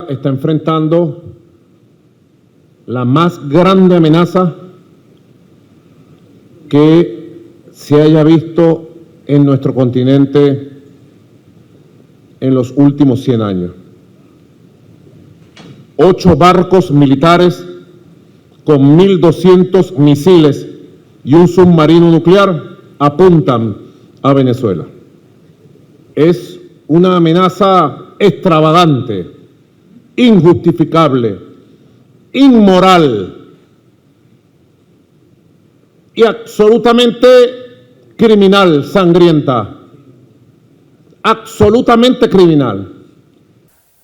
está enfrentando la más grande amenaza que se haya visto en nuestro continente en los últimos 100 años. 8 barcos militares con 1.200 misiles y un submarino nuclear apuntan a Venezuela. Es una amenaza extravagante, injustificable, inmoral y absolutamente criminal, sangrienta, absolutamente criminal.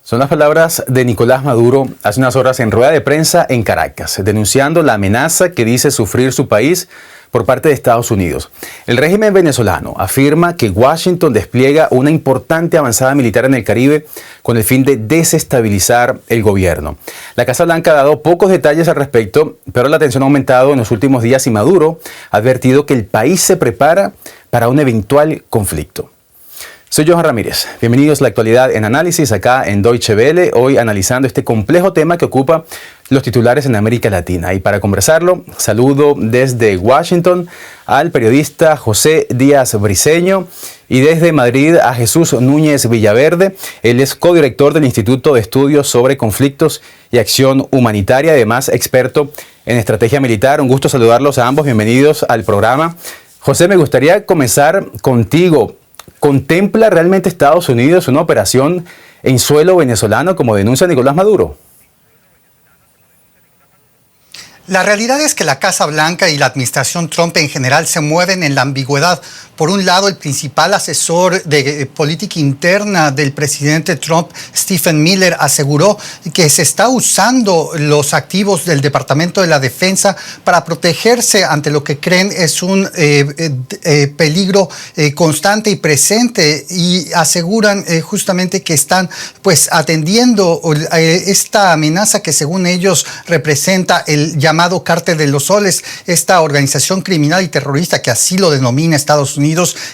Son las palabras de Nicolás Maduro hace unas horas en rueda de prensa en Caracas, denunciando la amenaza que dice sufrir su país por parte de Estados Unidos. El régimen venezolano afirma que Washington despliega una importante avanzada militar en el Caribe con el fin de desestabilizar el gobierno. La Casa Blanca ha dado pocos detalles al respecto, pero la tensión ha aumentado en los últimos días y Maduro ha advertido que el país se prepara para un eventual conflicto. Soy Johan Ramírez. Bienvenidos a La Actualidad en Análisis, acá en Deutsche Welle, hoy analizando este complejo tema que ocupa los titulares en América Latina. Y para conversarlo, saludo desde Washington al periodista José Díaz Briceño y desde Madrid a Jesús Núñez Villaverde. Él es codirector del Instituto de Estudios sobre Conflictos y Acción Humanitaria, además experto en estrategia militar. Un gusto saludarlos a ambos. Bienvenidos al programa. José, me gustaría comenzar contigo. ¿Contempla realmente Estados Unidos una operación en suelo venezolano como denuncia Nicolás Maduro? La realidad es que la Casa Blanca y la administración Trump en general se mueven en la ambigüedad. Por un lado, el principal asesor de política interna del presidente Trump, Stephen Miller, aseguró que se está usando los activos del Departamento de la Defensa para protegerse ante lo que creen es un peligro constante y presente, y aseguran justamente que están atendiendo esta amenaza que según ellos representa el llamado Cártel de los Soles, esta organización criminal y terrorista que así lo denomina Estados Unidos,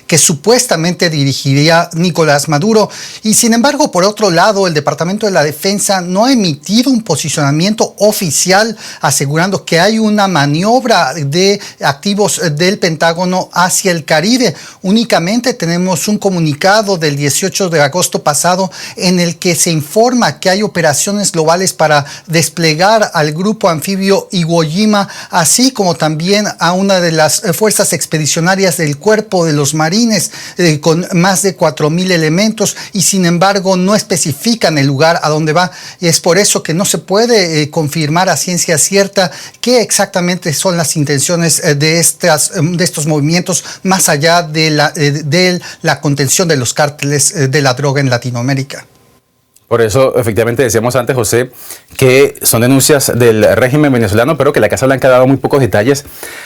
que supuestamente dirigiría Nicolás Maduro. Y sin embargo, por otro lado, el Departamento de la Defensa no ha emitido un posicionamiento oficial asegurando que hay una maniobra de activos del Pentágono hacia el Caribe. Únicamente tenemos un comunicado del 18 de agosto pasado en el que se informa que hay operaciones globales para desplegar al grupo anfibio Iwo Jima, así como también a una de las fuerzas expedicionarias del Cuerpo de los Marines con más de 4,000 elementos, y sin embargo no especifican el lugar a donde va, y es por eso que no se puede confirmar a ciencia cierta qué exactamente son las intenciones de estos movimientos más allá de la contención de los cárteles de la droga en Latinoamérica. Por eso, efectivamente, decíamos antes, José, que son denuncias del régimen venezolano, pero que la Casa Blanca ha dado muy pocos detalles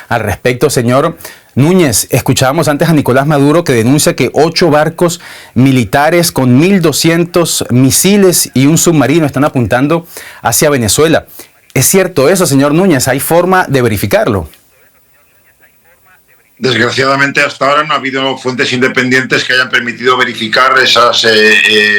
al respecto. Señor Núñez, escuchábamos antes a Nicolás Maduro que denuncia que 8 barcos militares con 1.200 misiles y un submarino están apuntando hacia Venezuela. ¿Es cierto eso, señor Núñez? ¿Hay forma de verificarlo? Desgraciadamente, hasta ahora no ha habido fuentes independientes que hayan permitido verificar esas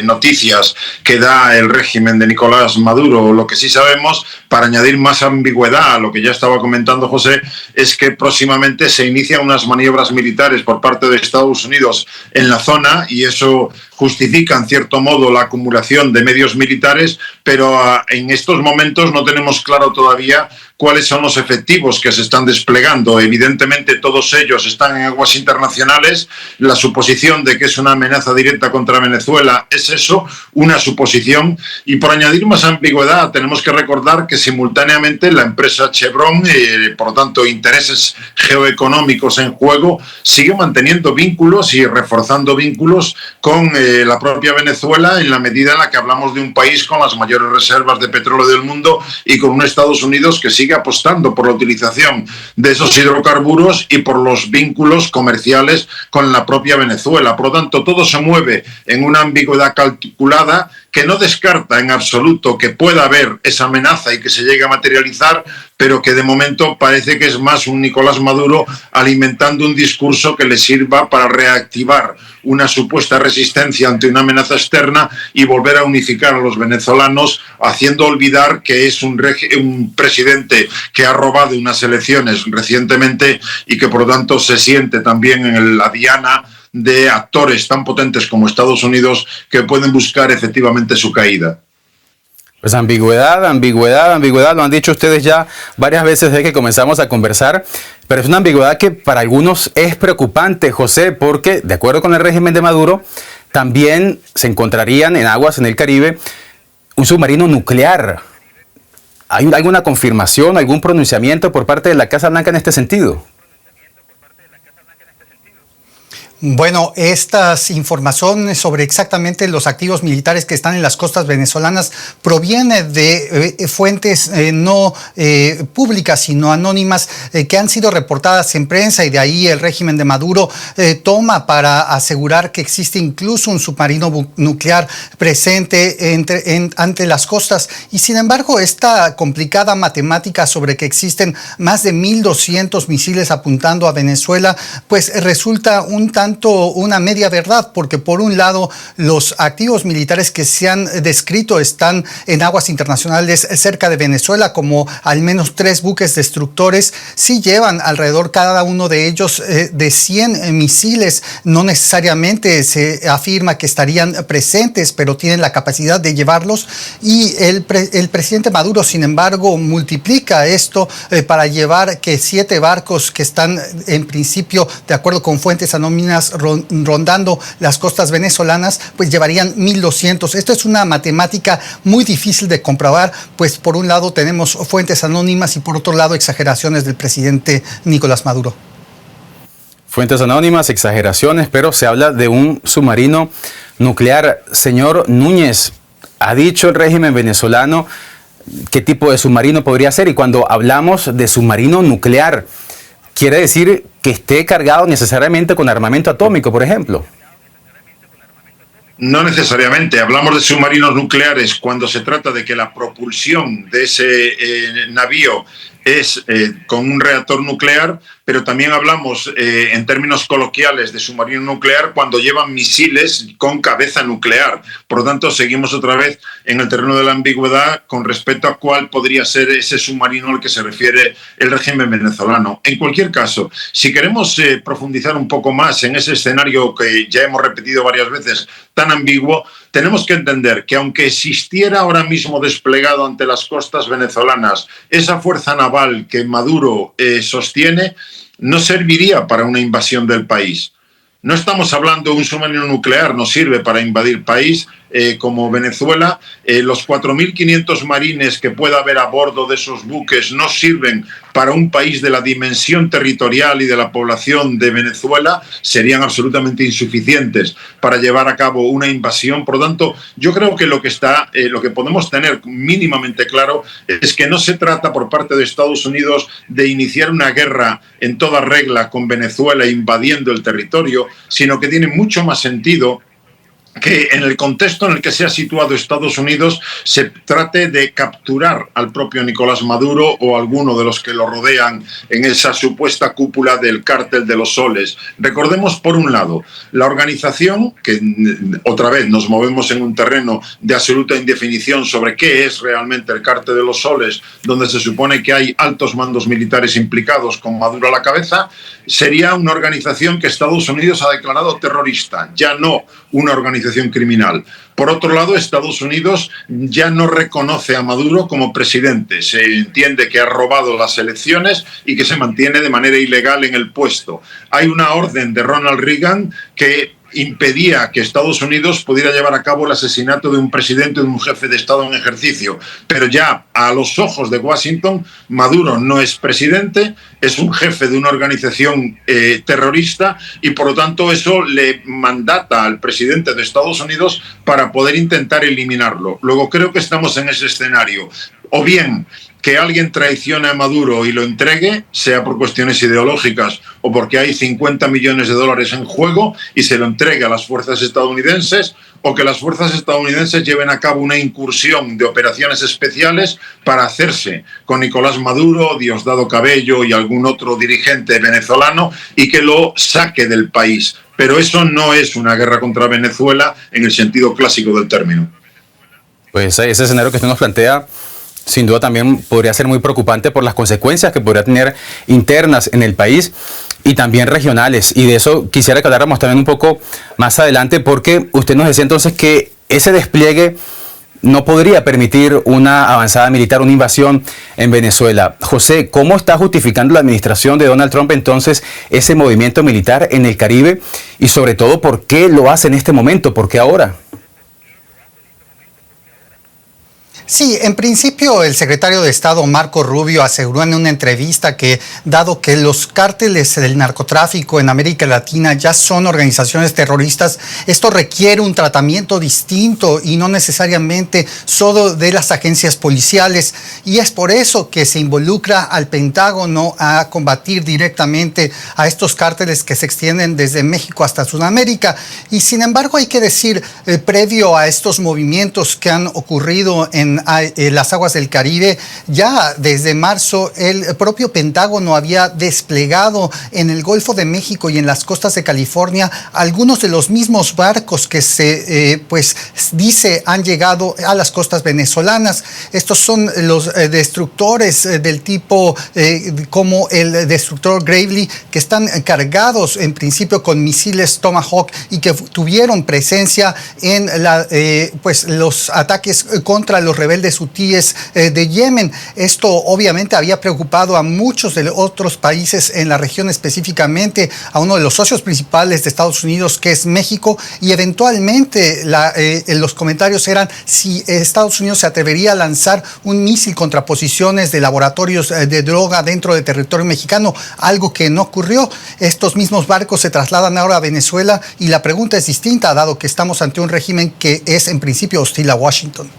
noticias que da el régimen de Nicolás Maduro. Lo que sí sabemos, para añadir más ambigüedad a lo que ya estaba comentando José, es que próximamente se inician unas maniobras militares por parte de Estados Unidos en la zona, y eso justifica en cierto modo la acumulación de medios militares, pero en estos momentos no tenemos claro todavía cuáles son los efectivos que se están desplegando. Evidentemente todos ellos están en aguas internacionales. La suposición de que es una amenaza directa contra Venezuela es eso, una suposición. Y por añadir más ambigüedad, tenemos que recordar que simultáneamente la empresa Chevron, por lo tanto intereses geoeconómicos en juego, sigue manteniendo vínculos y reforzando vínculos con la propia Venezuela, en la medida en la que hablamos de un país con las mayores reservas de petróleo del mundo y con un Estados Unidos que sigue apostando por la utilización de esos hidrocarburos y por los vínculos comerciales con la propia Venezuela. Por lo tanto, todo se mueve en una ambigüedad calculada que no descarta en absoluto que pueda haber esa amenaza y que se llegue a materializar, pero que de momento parece que es más un Nicolás Maduro alimentando un discurso que le sirva para reactivar una supuesta resistencia ante una amenaza externa y volver a unificar a los venezolanos, haciendo olvidar que es un presidente que ha robado unas elecciones recientemente y que por lo tanto se siente también en la diana de actores tan potentes como Estados Unidos que pueden buscar efectivamente su caída. Pues ambigüedad, ambigüedad, ambigüedad, lo han dicho ustedes ya varias veces desde que comenzamos a conversar, pero es una ambigüedad que para algunos es preocupante, José, porque de acuerdo con el régimen de Maduro, también se encontrarían en aguas en el Caribe un submarino nuclear. ¿Hay alguna confirmación, algún pronunciamiento por parte de la Casa Blanca en este sentido? Bueno, estas informaciones sobre exactamente los activos militares que están en las costas venezolanas provienen de fuentes no públicas, sino anónimas, que han sido reportadas en prensa, y de ahí el régimen de Maduro toma para asegurar que existe incluso un submarino nuclear presente ante las costas. Y sin embargo, esta complicada matemática sobre que existen más de 1.200 misiles apuntando a Venezuela, pues resulta un tanto una media verdad, porque por un lado los activos militares que se han descrito están en aguas internacionales cerca de Venezuela, como al menos 3 buques destructores, sí llevan alrededor cada uno de ellos de 100 misiles, no necesariamente se afirma que estarían presentes, pero tienen la capacidad de llevarlos, y el presidente Maduro, sin embargo, multiplica esto para llevar que 7 barcos que están en principio, de acuerdo con fuentes anónimas, rondando las costas venezolanas, pues llevarían 1.200. Esto es una matemática muy difícil de comprobar, pues por un lado tenemos fuentes anónimas y por otro lado exageraciones del presidente Nicolás Maduro. Fuentes anónimas, exageraciones, pero se habla de un submarino nuclear. Señor Núñez, ¿ha dicho el régimen venezolano qué tipo de submarino podría ser? Y cuando hablamos de submarino nuclear, ¿quiere decir que esté cargado necesariamente con armamento atómico, por ejemplo? No necesariamente. Hablamos de submarinos nucleares cuando se trata de que la propulsión de ese navío es con un reactor nuclear, pero también hablamos en términos coloquiales de submarino nuclear cuando llevan misiles con cabeza nuclear. Por lo tanto, seguimos otra vez en el terreno de la ambigüedad con respecto a cuál podría ser ese submarino al que se refiere el régimen venezolano. En cualquier caso, si queremos profundizar un poco más en ese escenario que ya hemos repetido varias veces, tan ambiguo, tenemos que entender que aunque existiera ahora mismo desplegado ante las costas venezolanas esa fuerza naval que Maduro sostiene, no serviría para una invasión del país. No estamos hablando de un submarino nuclear, no sirve para invadir país como Venezuela. Los 4.500 marines que pueda haber a bordo de esos buques no sirven para un país de la dimensión territorial y de la población de Venezuela, serían absolutamente insuficientes para llevar a cabo una invasión. Por lo tanto, yo creo que lo que podemos tener mínimamente claro es que no se trata por parte de Estados Unidos de iniciar una guerra en toda regla con Venezuela invadiendo el territorio, sino que tiene mucho más sentido que en el contexto en el que se ha situado Estados Unidos se trate de capturar al propio Nicolás Maduro o alguno de los que lo rodean en esa supuesta cúpula del cártel de los soles. Recordemos, por un lado, la organización, que otra vez nos movemos en un terreno de absoluta indefinición sobre qué es realmente el cártel de los soles, donde se supone que hay altos mandos militares implicados con Maduro a la cabeza, sería una organización que Estados Unidos ha declarado terrorista, ya no una organización criminal. Por otro lado, Estados Unidos ya no reconoce a Maduro como presidente. Se entiende que ha robado las elecciones y que se mantiene de manera ilegal en el puesto. Hay una orden de Ronald Reagan que impedía que Estados Unidos pudiera llevar a cabo el asesinato de un presidente o de un jefe de Estado en ejercicio. Pero ya a los ojos de Washington, Maduro no es presidente, es un jefe de una organización terrorista y por lo tanto eso le mandata al presidente de Estados Unidos para poder intentar eliminarlo. Luego creo que estamos en ese escenario. O bien que alguien traicione a Maduro y lo entregue, sea por cuestiones ideológicas o porque hay $50 millones en juego y se lo entregue a las fuerzas estadounidenses, o que las fuerzas estadounidenses lleven a cabo una incursión de operaciones especiales para hacerse con Nicolás Maduro, Diosdado Cabello y algún otro dirigente venezolano y que lo saque del país. Pero eso no es una guerra contra Venezuela en el sentido clásico del término. Pues ese escenario que usted nos plantea, sin duda también podría ser muy preocupante por las consecuencias que podría tener internas en el país y también regionales. Y de eso quisiera que habláramos también un poco más adelante, porque usted nos decía entonces que ese despliegue no podría permitir una avanzada militar, una invasión en Venezuela. José, ¿cómo está justificando la administración de Donald Trump entonces ese movimiento militar en el Caribe? Y sobre todo, ¿por qué lo hace en este momento? ¿Por qué ahora? Sí, en principio el secretario de Estado Marco Rubio aseguró en una entrevista que, dado que los cárteles del narcotráfico en América Latina ya son organizaciones terroristas, esto requiere un tratamiento distinto y no necesariamente solo de las agencias policiales, y es por eso que se involucra al Pentágono a combatir directamente a estos cárteles que se extienden desde México hasta Sudamérica. Y sin embargo hay que decir, previo a estos movimientos que han ocurrido en las aguas del Caribe, ya desde marzo el propio Pentágono había desplegado en el Golfo de México y en las costas de California algunos de los mismos barcos que se dice han llegado a las costas venezolanas. Estos son los destructores del tipo como el destructor Gravely, que están cargados en principio con misiles Tomahawk y que tuvieron presencia en los ataques contra los rebeldes hutíes de Yemen. Esto obviamente había preocupado a muchos de los otros países en la región, específicamente a uno de los socios principales de Estados Unidos, que es México, y eventualmente los comentarios eran si Estados Unidos se atrevería a lanzar un misil contra posiciones de laboratorios de droga dentro del territorio mexicano, algo que no ocurrió. Estos mismos barcos se trasladan ahora a Venezuela y la pregunta es distinta, dado que estamos ante un régimen que es en principio hostil a Washington.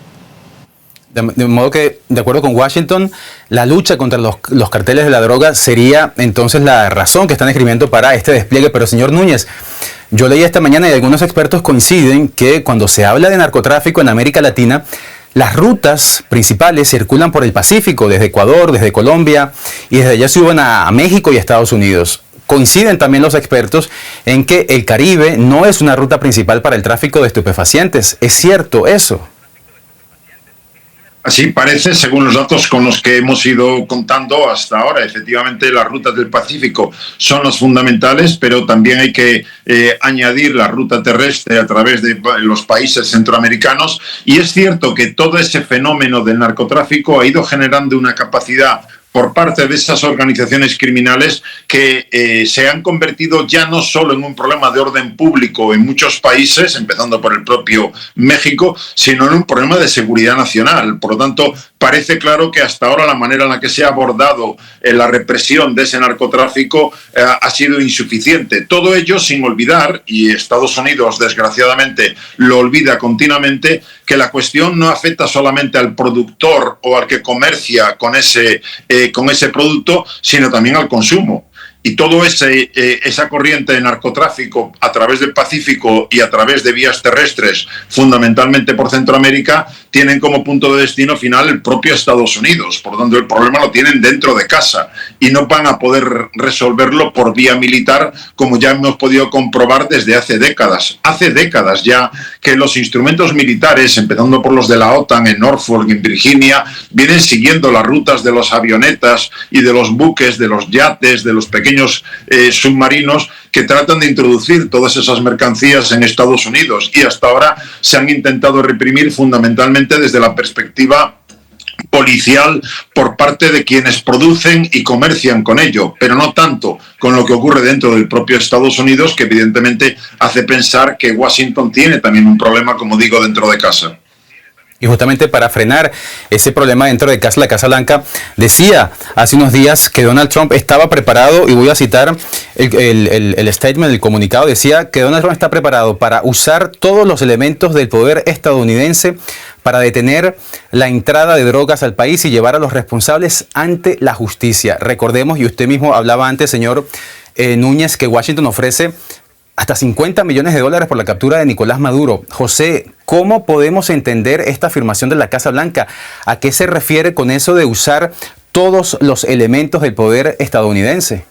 De modo que, de acuerdo con Washington, la lucha contra los carteles de la droga sería entonces la razón que están escribiendo para este despliegue. Pero, señor Núñez, yo leí esta mañana y algunos expertos coinciden que cuando se habla de narcotráfico en América Latina, las rutas principales circulan por el Pacífico, desde Ecuador, desde Colombia, y desde allá suben a México y a Estados Unidos. Coinciden también los expertos en que el Caribe no es una ruta principal para el tráfico de estupefacientes. ¿Es cierto eso? Así parece, según los datos con los que hemos ido contando hasta ahora. Efectivamente, las rutas del Pacífico son las fundamentales, pero también hay que añadir la ruta terrestre a través de los países centroamericanos. Y es cierto que todo ese fenómeno del narcotráfico ha ido generando una capacidad por parte de esas organizaciones criminales que se han convertido ya no solo en un problema de orden público en muchos países, empezando por el propio México, sino en un problema de seguridad nacional. Por lo tanto, parece claro que hasta ahora la manera en la que se ha abordado la represión de ese narcotráfico ha sido insuficiente. Todo ello sin olvidar, y Estados Unidos desgraciadamente lo olvida continuamente, que la cuestión no afecta solamente al productor o al que comercia con ese producto, sino también al consumo. Y toda esa corriente de narcotráfico a través del Pacífico y a través de vías terrestres, fundamentalmente por Centroamérica, tienen como punto de destino final el propio Estados Unidos. Por lo tanto, el problema lo tienen dentro de casa y no van a poder resolverlo por vía militar, como ya hemos podido comprobar desde hace décadas. Hace décadas ya que los instrumentos militares, empezando por los de la OTAN en Norfolk, en Virginia, vienen siguiendo las rutas de las avionetas y de los buques, de los yates, de los pequeños submarinos que tratan de introducir todas esas mercancías en Estados Unidos, y hasta ahora se han intentado reprimir fundamentalmente desde la perspectiva policial por parte de quienes producen y comercian con ello, pero no tanto con lo que ocurre dentro del propio Estados Unidos, que evidentemente hace pensar que Washington tiene también un problema, como digo, dentro de casa. Y justamente para frenar ese problema dentro de casa, la Casa Blanca decía hace unos días que Donald Trump estaba preparado, y voy a citar el statement, el comunicado, decía que Donald Trump está preparado para usar todos los elementos del poder estadounidense para detener la entrada de drogas al país y llevar a los responsables ante la justicia. Recordemos, y usted mismo hablaba antes, señor Núñez, que Washington ofrece hasta 50 millones de dólares por la captura de Nicolás Maduro. José, ¿cómo podemos entender esta afirmación de la Casa Blanca? ¿A qué se refiere con eso de usar todos los elementos del poder estadounidense?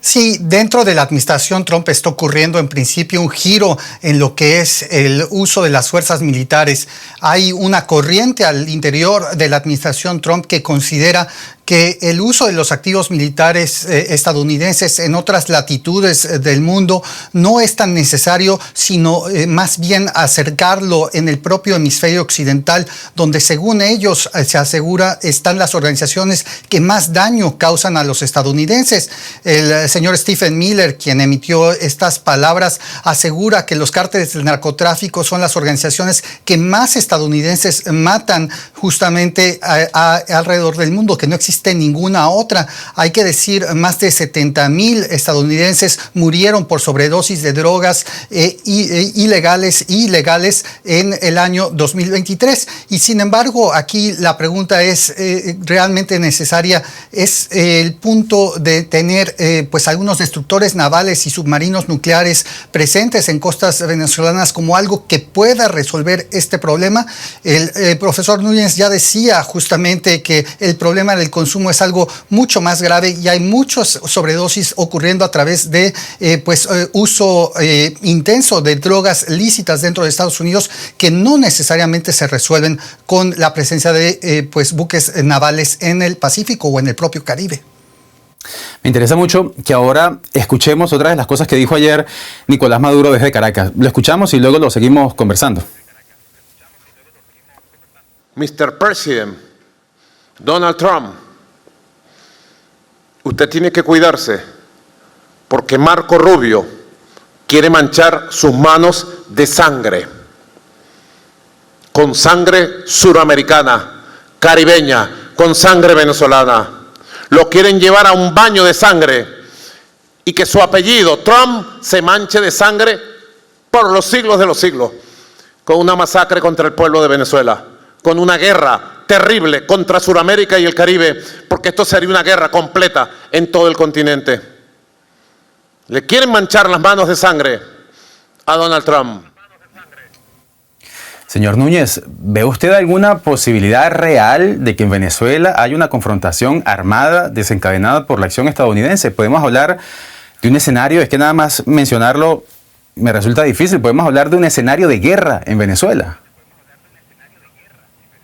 Sí, dentro de la administración Trump está ocurriendo en principio un giro en lo que es el uso de las fuerzas militares. Hay una corriente al interior de la administración Trump que considera que el uso de los activos militares estadounidenses en otras latitudes del mundo no es tan necesario, sino más bien acercarlo en el propio hemisferio occidental, donde según ellos se asegura están las organizaciones que más daño causan a los estadounidenses. El señor Stephen Miller, quien emitió estas palabras, asegura que los cárteles del narcotráfico son las organizaciones que más estadounidenses matan justamente alrededor del mundo, que no existe ninguna otra. Hay que decir, más de 70,000 estadounidenses murieron por sobredosis de drogas ilegales y legales en el año 2023. Y sin embargo, aquí la pregunta es realmente necesaria, es el punto de tener pues algunos destructores navales y submarinos nucleares presentes en costas venezolanas como algo que pueda resolver este problema. El profesor Núñez ya decía justamente que el problema del consumo es algo mucho más grave y hay muchas sobredosis ocurriendo a través de uso intenso de drogas lícitas dentro de Estados Unidos que no necesariamente se resuelven con la presencia de buques navales en el Pacífico o en el propio Caribe. Me interesa mucho que ahora escuchemos otra de las cosas que dijo ayer Nicolás Maduro desde Caracas. Lo escuchamos y luego lo seguimos conversando. Mr. President, Donald Trump, usted tiene que cuidarse porque Marco Rubio quiere manchar sus manos de sangre, con sangre suramericana, caribeña, con sangre venezolana. Lo quieren llevar a un baño de sangre y que su apellido, Trump, se manche de sangre por los siglos de los siglos, con una masacre contra el pueblo de Venezuela, con una guerra terrible contra Sudamérica y el Caribe, porque esto sería una guerra completa en todo el continente. Le quieren manchar las manos de sangre a Donald Trump. Señor Núñez, ¿ve usted alguna posibilidad real de que en Venezuela haya una confrontación armada desencadenada por la acción estadounidense? ¿Podemos hablar de un escenario? Es que nada más mencionarlo me resulta difícil. ¿Podemos hablar de un escenario de guerra en Venezuela?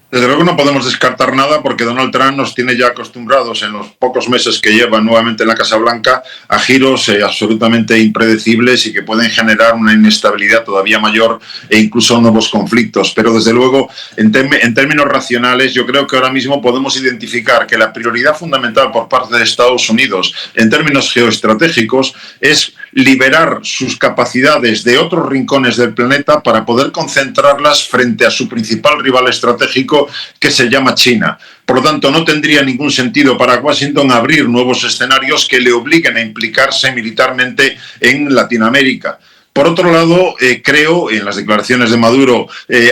Desde luego no podemos descartar nada porque Donald Trump nos tiene ya acostumbrados en los pocos meses que lleva nuevamente en la Casa Blanca a giros absolutamente impredecibles y que pueden generar una inestabilidad todavía mayor e incluso nuevos conflictos. Pero desde luego, en términos racionales, yo creo que ahora mismo podemos identificar que la prioridad fundamental por parte de Estados Unidos en términos geoestratégicos es liberar sus capacidades de otros rincones del planeta para poder concentrarlas frente a su principal rival estratégico, que se llama China. Por lo tanto, no tendría ningún sentido para Washington abrir nuevos escenarios que le obliguen a implicarse militarmente en Latinoamérica. Por otro lado, creo, en las declaraciones de Maduro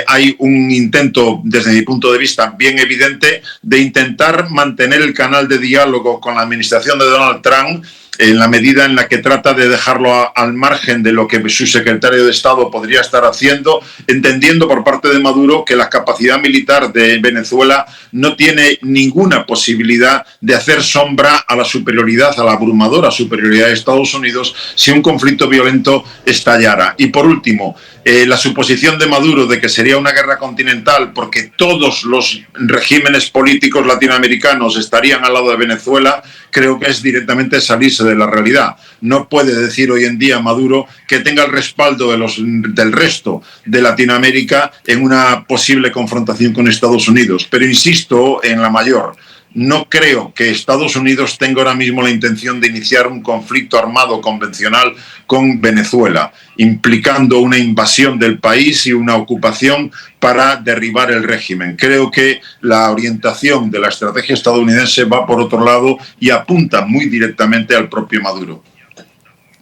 hay un intento, desde mi punto de vista, bien evidente, de intentar mantener el canal de diálogo con la administración de Donald Trump en la medida en la que trata de dejarlo al margen de lo que su secretario de Estado podría estar haciendo, entendiendo por parte de Maduro que la capacidad militar de Venezuela no tiene ninguna posibilidad de hacer sombra a la superioridad, a la abrumadora superioridad de Estados Unidos si un conflicto violento estallara. Y por último, la suposición de Maduro de que sería una guerra continental porque todos los regímenes políticos latinoamericanos estarían al lado de Venezuela, creo que es directamente salirse de la realidad. No puede decir hoy en día Maduro que tenga el respaldo del resto de Latinoamérica en una posible confrontación con Estados Unidos. Pero insisto en la mayor. No creo que Estados Unidos tenga ahora mismo la intención de iniciar un conflicto armado convencional con Venezuela, implicando una invasión del país y una ocupación para derribar el régimen. Creo que la orientación de la estrategia estadounidense va por otro lado y apunta muy directamente al propio Maduro.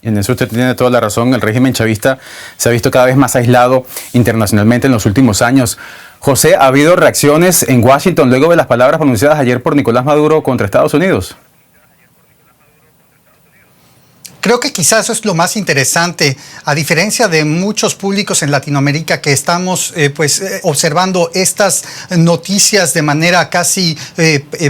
En eso usted tiene toda la razón. El régimen chavista se ha visto cada vez más aislado internacionalmente en los últimos años. José, ¿ha habido reacciones en Washington luego de las palabras pronunciadas ayer por Nicolás Maduro contra Estados Unidos? Creo que quizás eso es lo más interesante, a diferencia de muchos públicos en Latinoamérica que estamos observando estas noticias de manera casi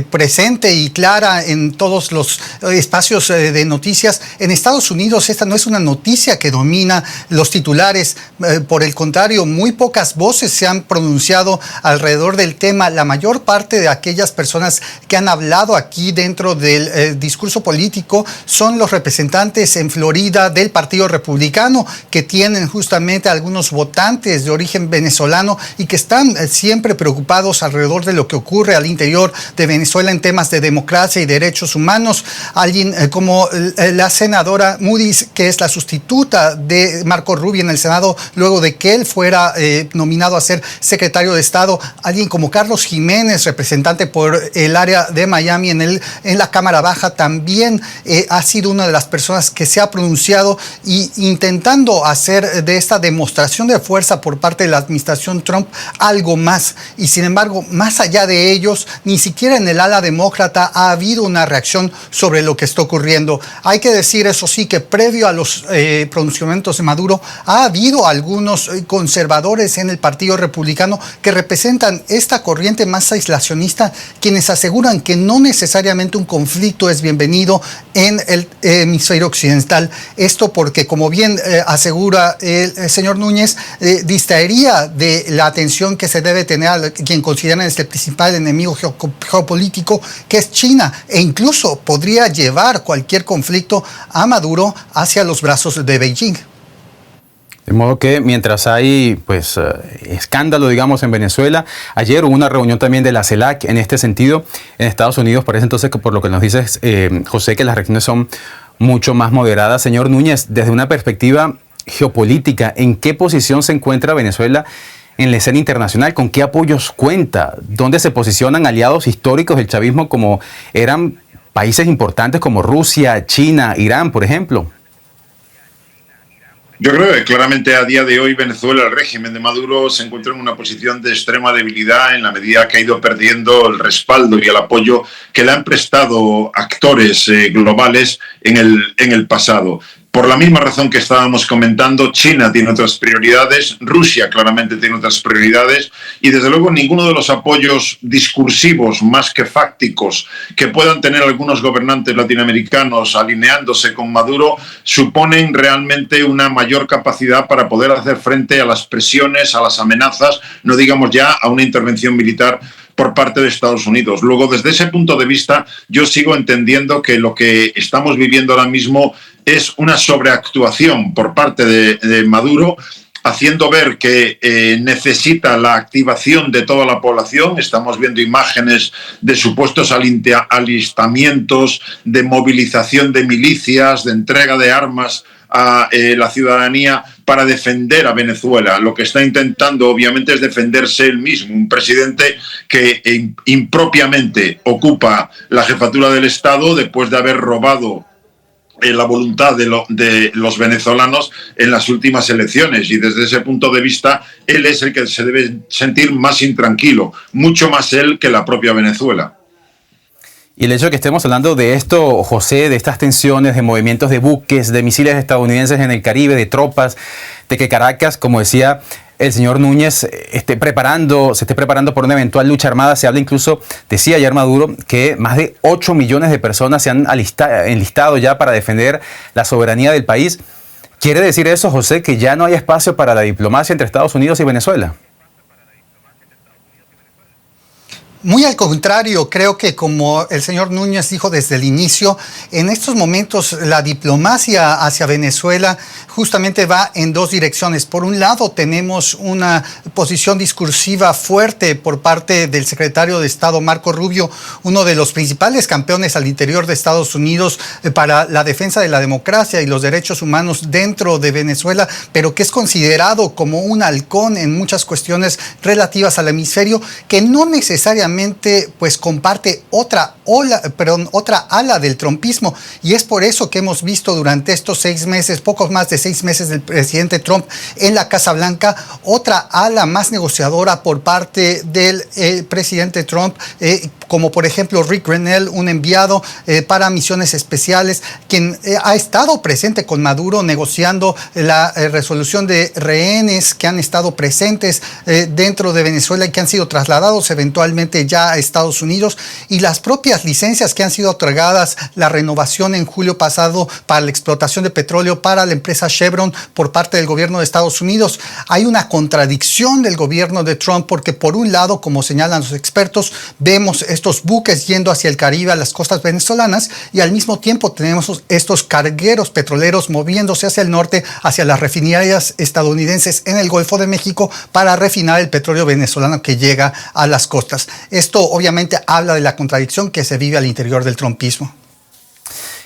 presente y clara en todos los espacios de noticias. En Estados Unidos esta no es una noticia que domina los titulares, por el contrario, muy pocas voces se han pronunciado alrededor del tema. La mayor parte de aquellas personas que han hablado aquí dentro del discurso político son los representantes en Florida del Partido Republicano, que tienen justamente algunos votantes de origen venezolano y que están siempre preocupados alrededor de lo que ocurre al interior de Venezuela en temas de democracia y derechos humanos. Alguien como la senadora Moody, que es la sustituta de Marco Rubio en el Senado luego de que él fuera nominado a ser secretario de Estado, alguien como Carlos Jiménez, representante por el área de Miami en la Cámara Baja, también ha sido una de las personas que se ha pronunciado y intentando hacer de esta demostración de fuerza por parte de la administración Trump algo más. Y sin embargo, más allá de ellos, ni siquiera en el ala demócrata ha habido una reacción sobre lo que está ocurriendo. Hay que decir, eso sí, que previo a los pronunciamientos de Maduro, ha habido algunos conservadores en el Partido Republicano que representan esta corriente más aislacionista, quienes aseguran que no necesariamente un conflicto es bienvenido en el hemisferio occidental. Esto porque, como bien asegura el señor Núñez, distraería de la atención que se debe tener a quien consideran es el principal enemigo geopolítico, que es China, e incluso podría llevar cualquier conflicto a Maduro hacia los brazos de Beijing. De modo que mientras hay escándalo, digamos, en Venezuela, ayer hubo una reunión también de la CELAC en este sentido en Estados Unidos. Parece entonces que por lo que nos dices, José, que las reacciones son mucho más moderadas. Señor Núñez, desde una perspectiva geopolítica, ¿en qué posición se encuentra Venezuela en la escena internacional? ¿Con qué apoyos cuenta? ¿Dónde se posicionan aliados históricos del chavismo como eran países importantes como Rusia, China, Irán, por ejemplo? Yo creo que claramente a día de hoy Venezuela, el régimen de Maduro, se encuentra en una posición de extrema debilidad en la medida que ha ido perdiendo el respaldo y el apoyo que le han prestado actores globales en el pasado. Por la misma razón que estábamos comentando, China tiene otras prioridades, Rusia claramente tiene otras prioridades y desde luego ninguno de los apoyos discursivos más que fácticos que puedan tener algunos gobernantes latinoamericanos alineándose con Maduro suponen realmente una mayor capacidad para poder hacer frente a las presiones, a las amenazas, no digamos ya a una intervención militar por parte de Estados Unidos. Luego, desde ese punto de vista, yo sigo entendiendo que lo que estamos viviendo ahora mismo es una sobreactuación por parte de Maduro, haciendo ver que necesita la activación de toda la población. Estamos viendo imágenes de supuestos alistamientos, de movilización de milicias, de entrega de armas a la ciudadanía para defender a Venezuela. Lo que está intentando obviamente es defenderse él mismo, un presidente que impropiamente ocupa la jefatura del Estado después de haber robado la voluntad de los venezolanos en las últimas elecciones, y desde ese punto de vista él es el que se debe sentir más intranquilo, mucho más él que la propia Venezuela. Y el hecho de que estemos hablando de esto, José, de estas tensiones, de movimientos de buques, de misiles estadounidenses en el Caribe, de tropas, de que Caracas, como decía el señor Núñez, se esté preparando por una eventual lucha armada. Se habla incluso, decía ayer Maduro, que más de 8 millones de personas se han enlistado ya para defender la soberanía del país. ¿Quiere decir eso, José, que ya no hay espacio para la diplomacia entre Estados Unidos y Venezuela? Muy al contrario, creo que como el señor Núñez dijo desde el inicio, en estos momentos la diplomacia hacia Venezuela justamente va en dos direcciones. Por un lado, tenemos una posición discursiva fuerte por parte del secretario de Estado Marco Rubio, uno de los principales campeones al interior de Estados Unidos para la defensa de la democracia y los derechos humanos dentro de Venezuela, pero que es considerado como un halcón en muchas cuestiones relativas al hemisferio, que no necesariamente obviamente pues comparte otra ala del trumpismo, y es por eso que hemos visto durante estos 6 meses, pocos más de 6 meses del presidente Trump en la Casa Blanca, otra ala más negociadora por parte del presidente Trump, como por ejemplo Rick Grenell, un enviado para misiones especiales, quien ha estado presente con Maduro negociando la resolución de rehenes que han estado presentes dentro de Venezuela y que han sido trasladados eventualmente ya a Estados Unidos, y las propias licencias que han sido otorgadas, la renovación en julio pasado para la explotación de petróleo para la empresa Chevron por parte del gobierno de Estados Unidos. Hay una contradicción del gobierno de Trump porque por un lado, como señalan los expertos, vemos estos buques yendo hacia el Caribe, a las costas venezolanas, y al mismo tiempo tenemos estos cargueros petroleros moviéndose hacia el norte, hacia las refinerías estadounidenses en el Golfo de México para refinar el petróleo venezolano que llega a las costas. Esto obviamente habla de la contradicción que se vive al interior del trumpismo.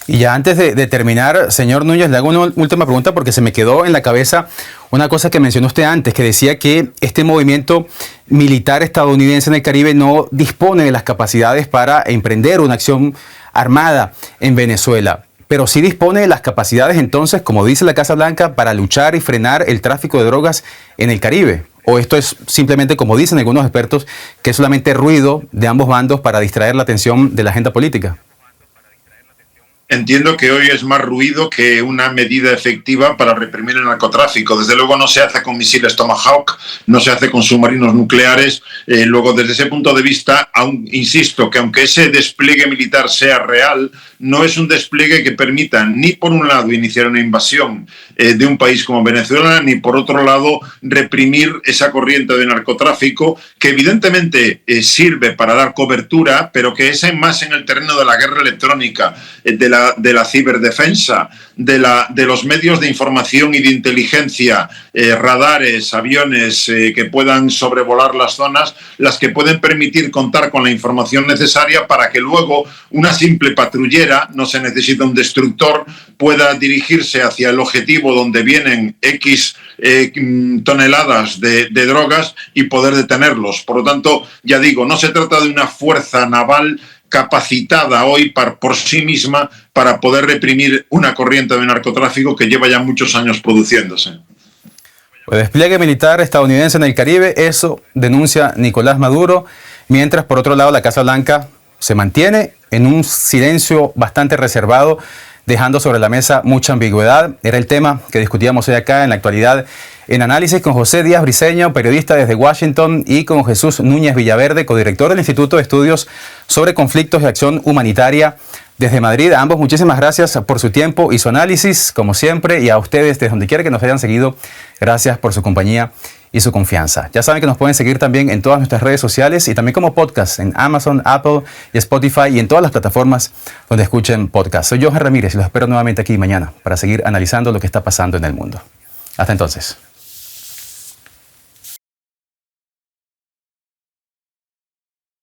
Y ya antes de terminar, señor Núñez, le hago una última pregunta porque se me quedó en la cabeza una cosa que mencionó usted antes, que decía que este movimiento militar estadounidense en el Caribe no dispone de las capacidades para emprender una acción armada en Venezuela, pero sí dispone de las capacidades entonces, como dice la Casa Blanca, para luchar y frenar el tráfico de drogas en el Caribe. ¿O esto es simplemente, como dicen algunos expertos, que es solamente ruido de ambos bandos para distraer la atención de la agenda política? Entiendo que hoy es más ruido que una medida efectiva para reprimir el narcotráfico. Desde luego no se hace con misiles Tomahawk, no se hace con submarinos nucleares. Luego, desde ese punto de vista, insisto que aunque ese despliegue militar sea real, no es un despliegue que permita ni por un lado iniciar una invasión de un país como Venezuela, ni por otro lado reprimir esa corriente de narcotráfico que evidentemente sirve para dar cobertura, pero que es más en el terreno de la guerra electrónica, de la ciberdefensa, de los medios de información y de inteligencia, radares, aviones que puedan sobrevolar las zonas, las que pueden permitir contar con la información necesaria para que luego una simple patrullera, no se necesita un destructor, pueda dirigirse hacia el objetivo donde vienen X toneladas de drogas y poder detenerlos. Por lo tanto, ya digo, no se trata de una fuerza naval capacitada hoy por sí misma para poder reprimir una corriente de narcotráfico que lleva ya muchos años produciéndose. El despliegue militar estadounidense en el Caribe, eso denuncia Nicolás Maduro, mientras por otro lado la Casa Blanca se mantiene en un silencio bastante reservado, dejando sobre la mesa mucha ambigüedad. Era el tema que discutíamos hoy acá en la actualidad en Análisis con José Díaz Briceño, periodista desde Washington, y con Jesús Núñez Villaverde, codirector del Instituto de Estudios sobre Conflictos y Acción Humanitaria desde Madrid. A ambos muchísimas gracias por su tiempo y su análisis, como siempre, y a ustedes desde donde quiera que nos hayan seguido, gracias por su compañía y su confianza. Ya saben que nos pueden seguir también en todas nuestras redes sociales y también como podcast en Amazon, Apple y Spotify y en todas las plataformas donde escuchen podcast. Soy Johan Ramírez y los espero nuevamente aquí mañana para seguir analizando lo que está pasando en el mundo. Hasta entonces.